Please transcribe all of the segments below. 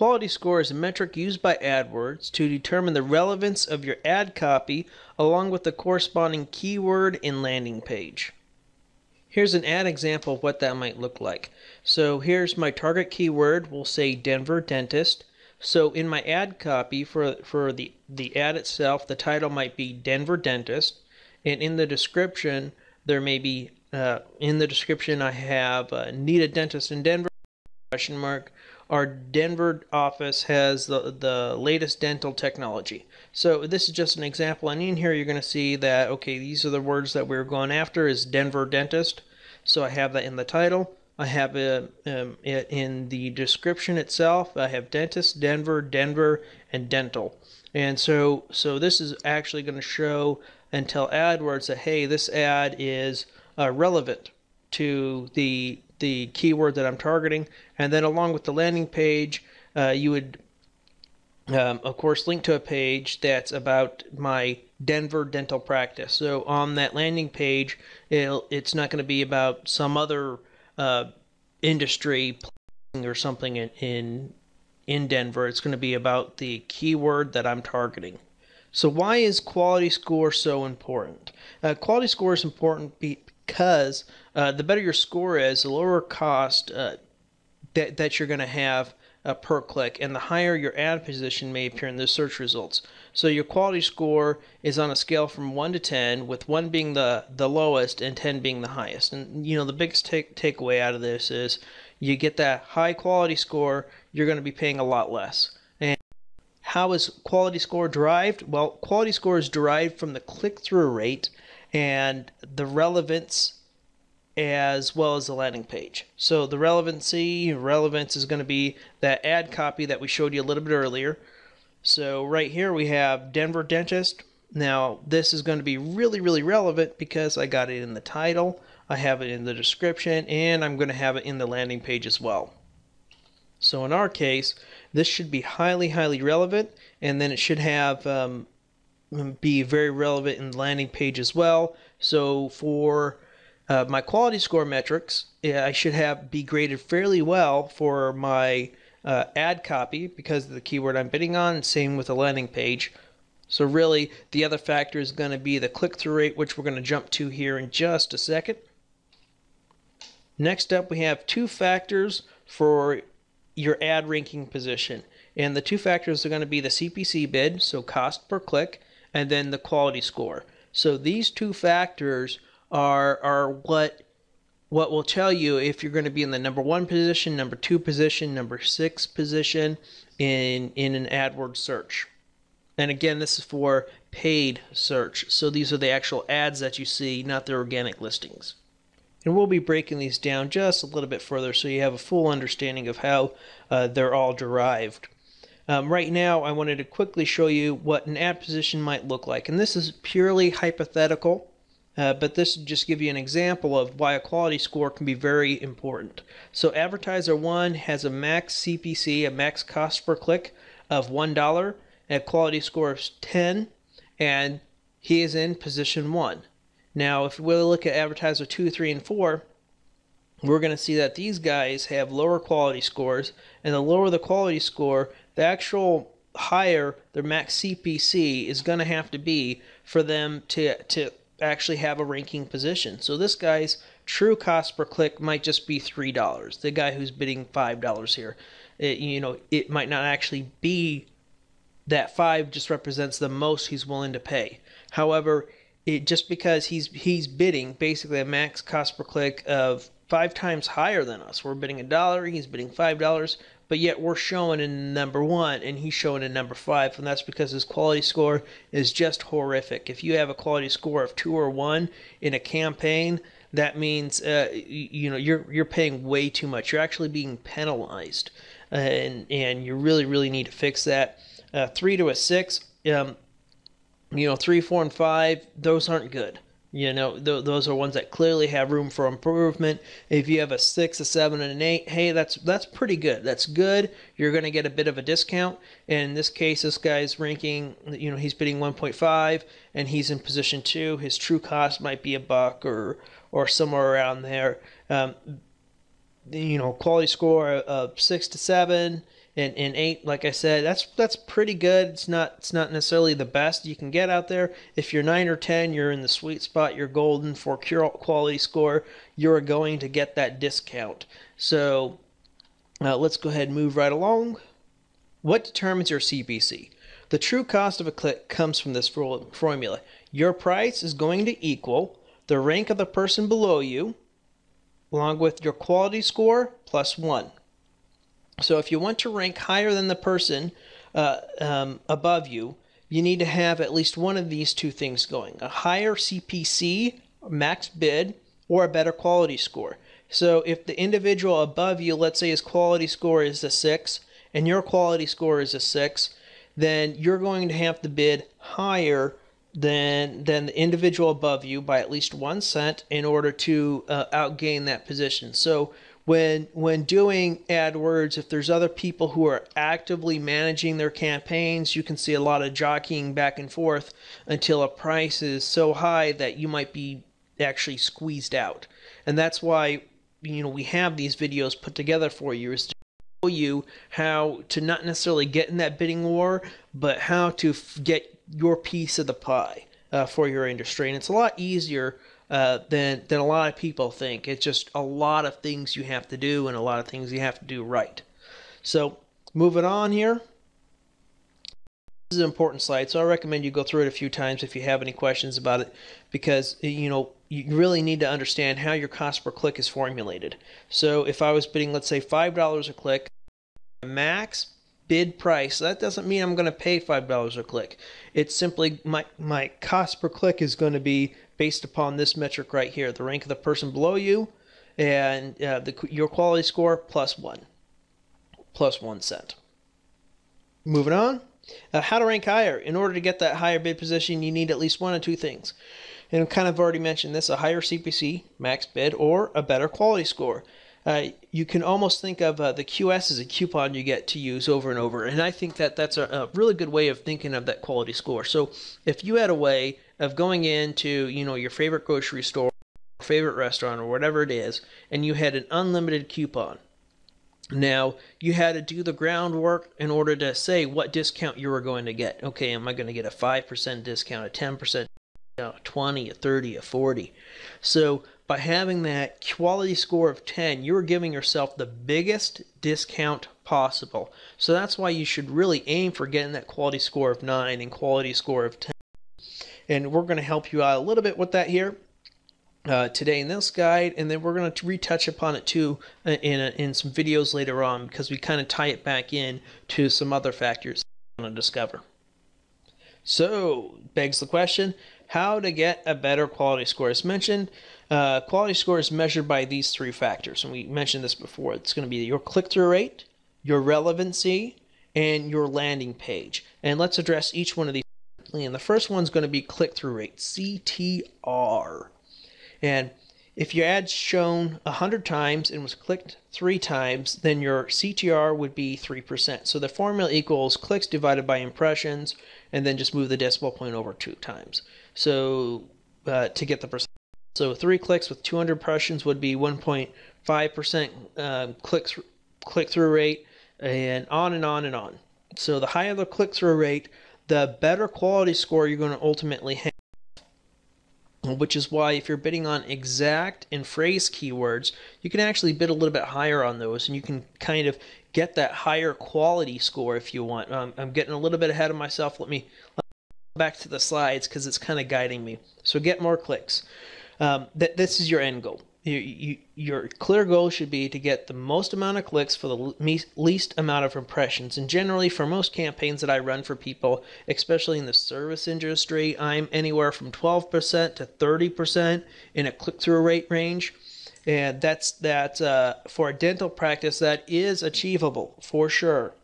quality score is a metric used by AdWords to determine the relevance of your ad copy along with the corresponding keyword and landing page. Here's an ad example of what that might look like. So here's my target keyword. We'll say Denver dentist. So in my ad copy for the ad itself, the title might be Denver dentist, and in the description there may be in the description I have need a dentist in Denver ? Our Denver office has the latest dental technology. So this is just an example, and in here you're going to see that, okay, these are the words that we're going after is Denver dentist. So I have that in the title. I have it in the description itself. I have dentist, Denver, and dental. And so this is actually going to show and tell AdWords that, hey, this ad is relevant to the keyword that I'm targeting. And then along with the landing page, you would of course link to a page that's about my Denver dental practice. So on that landing page, it's not going to be about some other industry or something in Denver. It's going to be about the keyword that I'm targeting. So why is quality score so important? Quality score is important because the better your score is, the lower cost that you're going to have per click, and the higher your ad position may appear in the search results. So your quality score is on a scale from 1 to 10, with 1 being the lowest and 10 being the highest. And you know, the biggest takeaway out of this is you get that high quality score, you're going to be paying a lot less. And how is quality score derived? Well, quality score is derived from the click-through rate and the relevance as well as the landing page. So the relevance is going to be that ad copy that we showed you a little bit earlier. So right here we have Denver dentist. Now this is going to be really relevant because I got it in the title, I have it in the description, and I'm going to have it in the landing page as well. So in our case, this should be highly relevant, and then it should have be very relevant in the landing page as well. So for my quality score metrics, I should be graded fairly well for my ad copy because of the keyword I'm bidding on, same with the landing page. So really the other factor is going to be the click-through rate, which we're going to jump to here in just a second. Next up, we have 2 factors for your ad ranking position, and the 2 factors are going to be the CPC bid, so cost per click, and then the quality score. So these 2 factors are what will tell you if you're going to be in the number 1 position, number 2 position, number 6 position in an AdWords search. And again, this is for paid search. So these are the actual ads that you see, not the organic listings. And we'll be breaking these down just a little bit further so you have a full understanding of how they're all derived. Right now, I wanted to quickly show you what an ad position might look like. And this is purely hypothetical. But this will just give you an example of why a quality score can be very important. So advertiser 1 has a max CPC, a max cost per click of $1, and a quality score of 10, and he is in position 1. Now if we look at advertiser 2, 3, and 4, we're going to see that these guys have lower quality scores, and the lower the quality score, the actual higher their max CPC is going to have to be for them to actually have a ranking position. So this guy's true cost per click might just be $3. The guy who's bidding $5 here, it might not actually be that 5 just represents the most he's willing to pay. However, just because he's bidding basically a max cost per click of 5 times higher than us. We're bidding $1, he's bidding $5, but yet we're showing in number 1 and he's showing in number 5, and that's because his quality score is just horrific. If you have a quality score of 2 or 1 in a campaign, that means you're paying way too much. You're actually being penalized, and you really need to fix that. 3 to a 6, 3, 4, and 5, those aren't good. Those are ones that clearly have room for improvement. If you have a 6, a 7, and an 8, hey, that's pretty good. That's good. You're going to get a bit of a discount. And in this case, this guy's ranking, he's bidding 1.5, and he's in position 2. His true cost might be $1 or somewhere around there. Quality score of 6 to 7, and 8, like I said, that's pretty good. It's not necessarily the best you can get out there. If you're 9 or 10, you're in the sweet spot. You're golden for quality score. You're going to get that discount. So let's go ahead and move right along. What determines your CPC? The true cost of a click comes from this formula. Your price is going to equal the rank of the person below you, along with your quality score plus 1. So if you want to rank higher than the person above you, you need to have at least one of these two things going: a higher CPC, max bid, or a better quality score. So if the individual above you, let's say his quality score is a 6, and your quality score is a 6, then you're going to have to bid higher than the individual above you by at least 1 cent in order to outgain that position. So when doing AdWords, if there's other people who are actively managing their campaigns, you can see a lot of jockeying back and forth until a price is so high that you might be actually squeezed out. And that's why, you know, we have these videos put together for you, is to show you how to not necessarily get in that bidding war, but how to get your piece of the pie for your industry. And it's a lot easier than a lot of people think. It's just a lot of things you have to do, and a lot of things you have to do right. So moving on here. This is an important slide, so I recommend you go through it a few times if you have any questions about it, because you really need to understand how your cost per click is formulated. So if I was bidding, let's say, $5 a click, max bid price, that doesn't mean I'm going to pay $5 a click. It's simply my cost per click is going to be based upon this metric right here: the rank of the person below you, and your quality score plus 1 cent. Moving on. How to rank higher. In order to get that higher bid position, you need at least one of two things. And I've kind of already mentioned this: a higher CPC, max bid, or a better quality score. You can almost think of the QS as a coupon you get to use over and over. And I think that that's a really good way of thinking of that quality score. So if you had a way of going into, your favorite grocery store, favorite restaurant, or whatever it is, and you had an unlimited coupon. Now, you had to do the groundwork in order to say what discount you were going to get. Okay, am I going to get a 5% discount, a 10%, a 20, a 30, a 40? So by having that quality score of 10, you're giving yourself the biggest discount possible. So that's why you should really aim for getting that quality score of 9 and quality score of 10. And we're going to help you out a little bit with that here today in this guide, and then we're going to retouch upon it too in some videos later on, because we kind of tie it back in to some other factors we're going to discover. So, begs the question, how to get a better quality score. As mentioned, quality score is measured by these 3 factors, and we mentioned this before. It's going to be your click-through rate, your relevancy, and your landing page. And let's address each one of these. And the first one's going to be click-through rate, CTR. And if your ad's shown 100 times and was clicked 3 times, then your CTR would be 3%. So the formula equals clicks divided by impressions, and then just move the decimal point over 2 times. So to get the percent. So 3 clicks with 200 impressions would be 1.5% click-through rate, and on and on and on. So the higher the click-through rate, the better quality score you're going to ultimately have. Which is why if you're bidding on exact and phrase keywords, you can actually bid a little bit higher on those, and you can kind of get that higher quality score if you want. I'm getting a little bit ahead of myself. Let me go back to the slides because it's kind of guiding me. So get more clicks. This is your end goal. Your clear goal should be to get the most amount of clicks for the least amount of impressions. And generally, for most campaigns that I run for people, especially in the service industry, I'm anywhere from 12% to 30% in a click-through rate range. And that's for a dental practice, that is achievable for sure.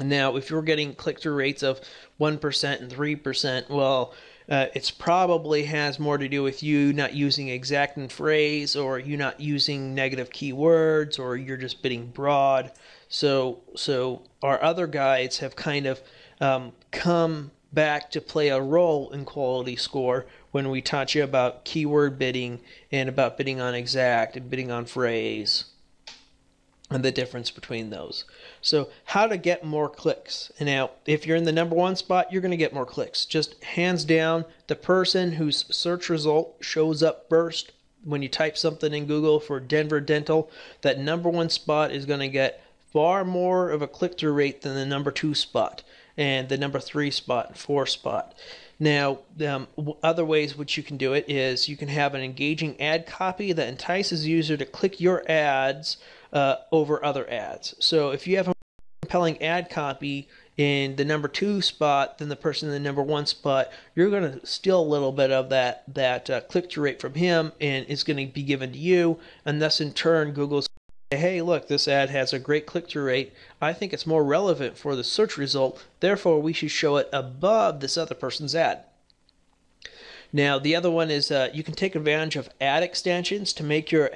Now, if you're getting click-through rates of 1% and 3%, well, it probably has more to do with you not using exact and phrase, or you not using negative keywords, or you're just bidding broad. So our other guides have kind of come back to play a role in quality score when we taught you about keyword bidding and about bidding on exact and bidding on phrase. and the difference between those. So how to get more clicks. Now, if you're in the #1 spot, you're going to get more clicks. Just hands down, the person whose search result shows up first when you type something in Google for Denver Dental, that #1 spot is going to get far more of a click-through rate than the #2 spot and the #3 spot and 4 spot. Now, other ways which you can do it is you can have an engaging ad copy that entices the user to click your ads over other ads. So if you have a compelling ad copy in the #2 spot than the person in the #1 spot, you're going to steal a little bit of that click-through rate from him, and it's going to be given to you, and thus in turn Google's say, hey, look, this ad has a great click-through rate. I think it's more relevant for the search result, therefore we should show it above this other person's ad. Now, the other one is you can take advantage of ad extensions to make your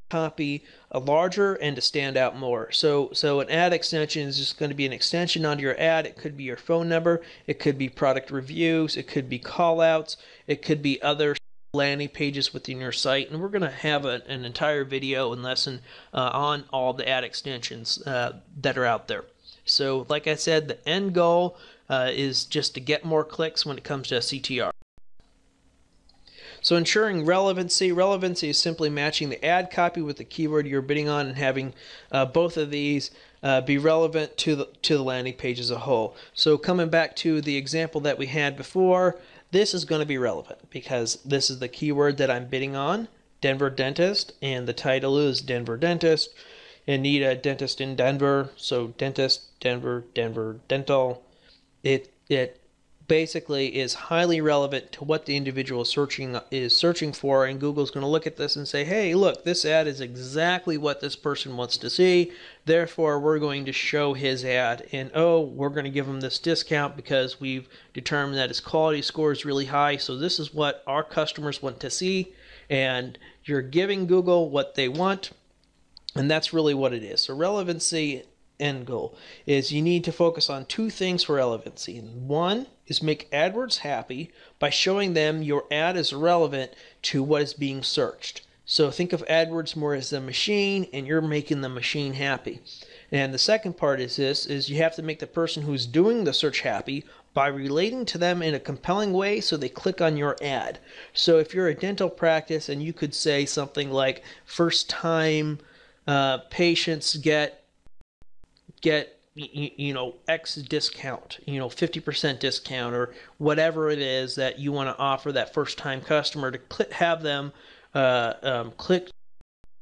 copy larger and to stand out more. So an ad extension is just going to be an extension onto your ad. It could be your phone number, it could be product reviews, it could be call outs, it could be other landing pages within your site, and we're going to have an entire video and lesson on all the ad extensions that are out there. So like I said, the end goal is just to get more clicks when it comes to CTR. So ensuring relevancy. Relevancy is simply matching the ad copy with the keyword you're bidding on and having both of these be relevant to the landing page as a whole. So coming back to the example that we had before, this is going to be relevant because this is the keyword that I'm bidding on, Denver Dentist, and the title is Denver Dentist, and need a dentist in Denver, so dentist, Denver, Denver Dental. It basically is highly relevant to what the individual is searching for, and Google's going to look at this and say, hey, look, this ad is exactly what this person wants to see, therefore we're going to show his ad, and oh, we're going to give him this discount because we've determined that his quality score is really high, so this is what our customers want to see, and you're giving Google what they want, and that's really what it is. So relevancy end goal is you need to focus on two things for relevancy. One is make AdWords happy by showing them your ad is relevant to what is being searched. So think of AdWords more as a machine, and you're making the machine happy. And the second part is you have to make the person who's doing the search happy by relating to them in a compelling way so they click on your ad. So if you're a dental practice and you could say something like first time patients get X discount, 50% discount, or whatever it is that you want to offer that first time customer to have them click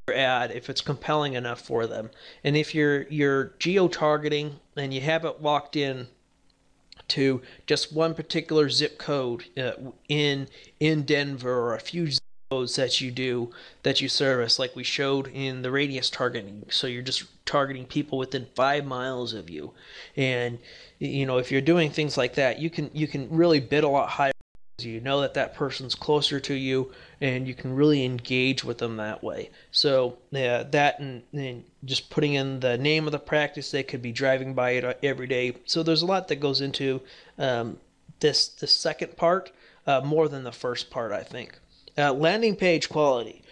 your ad if it's compelling enough for them. And if you're geo-targeting and you have it locked in to just one particular zip code in Denver, or a few zip codes that you service, like we showed in the radius targeting, so you're just targeting people within 5 miles of you, and if you're doing things like that, you can really bid a lot higher. You know that person's closer to you, and you can really engage with them that way. So that and just putting in the name of the practice, they could be driving by it every day. So there's a lot that goes into this second part, more than the first part, I think. Landing page quality.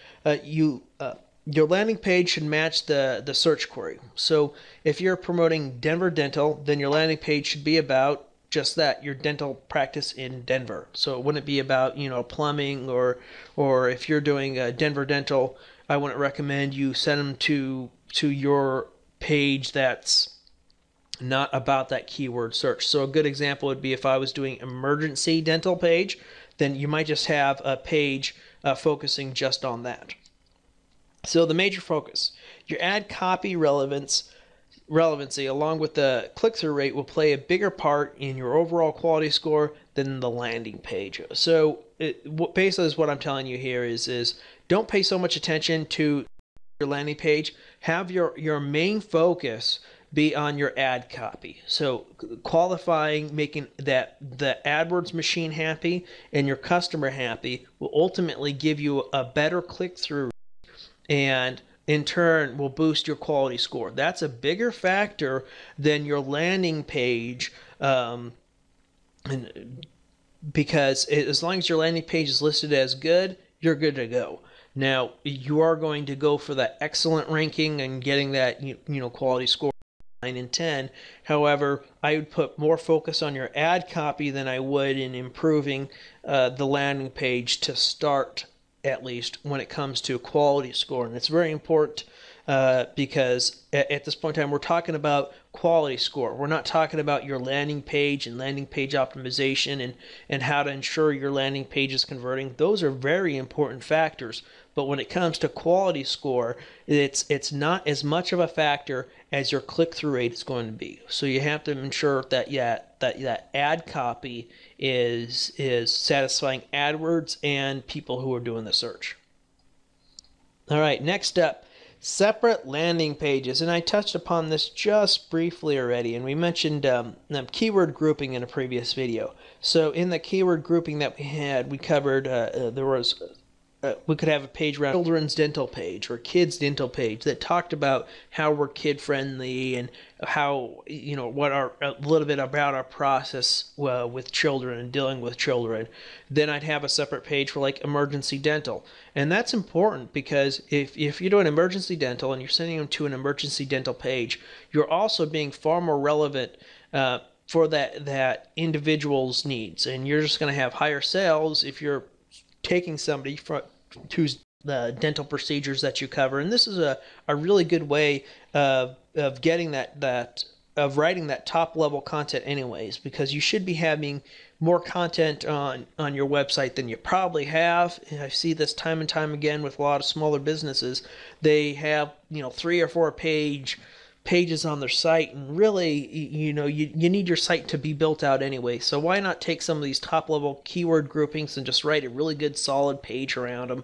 Your landing page should match the search query. So if you're promoting Denver Dental, then your landing page should be about just that, your dental practice in Denver. So it wouldn't be about plumbing, or if you're doing Denver Dental, I wouldn't recommend you send them to your page that's not about that keyword search. So a good example would be if I was doing emergency dental page, then you might just have a page focusing just on that. So the major focus, your ad copy relevancy along with the click-through rate will play a bigger part in your overall quality score than the landing page. So basically what I'm telling you here is don't pay so much attention to your landing page. Have your main focus be on your ad copy. So qualifying, making the AdWords machine happy and your customer happy will ultimately give you a better click-through, and in turn will boost your quality score. That's a bigger factor than your landing page, because as long as your landing page is listed as good, you're good to go. Now, you are going to go for that excellent ranking and getting that quality score 9 and 10. However, I would put more focus on your ad copy than I would in improving the landing page to start, at least when it comes to a quality score. And it's very important because at this point in time, we're talking about quality score. We're not talking about your landing page and landing page optimization and how to ensure your landing page is converting. Those are very important factors. But when it comes to quality score, it's not as much of a factor as your click-through rate is going to be. So you have to ensure that that ad copy is satisfying AdWords and people who are doing the search. All right, next up, separate landing pages. And I touched upon this just briefly already, and we mentioned keyword grouping in a previous video. So in the keyword grouping that we had, we covered we could have a page around children's dental page or kids dental page that talked about how we're kid friendly and how a little bit about our process with children and dealing with children. Then I'd have a separate page for like emergency dental, and that's important because if you're doing emergency dental and you're sending them to an emergency dental page, you're also being far more relevant for that individual's needs, and you're just going to have higher sales if you're taking somebody who's the dental procedures that you cover. And this is a really good way of getting of writing that top level content anyways, because you should be having more content on your website than you probably have. And I see this time and time again with a lot of smaller businesses. They have 3 or 4 pages on their site, and really you need your site to be built out anyway. So why not take some of these top level keyword groupings and just write a really good solid page around them,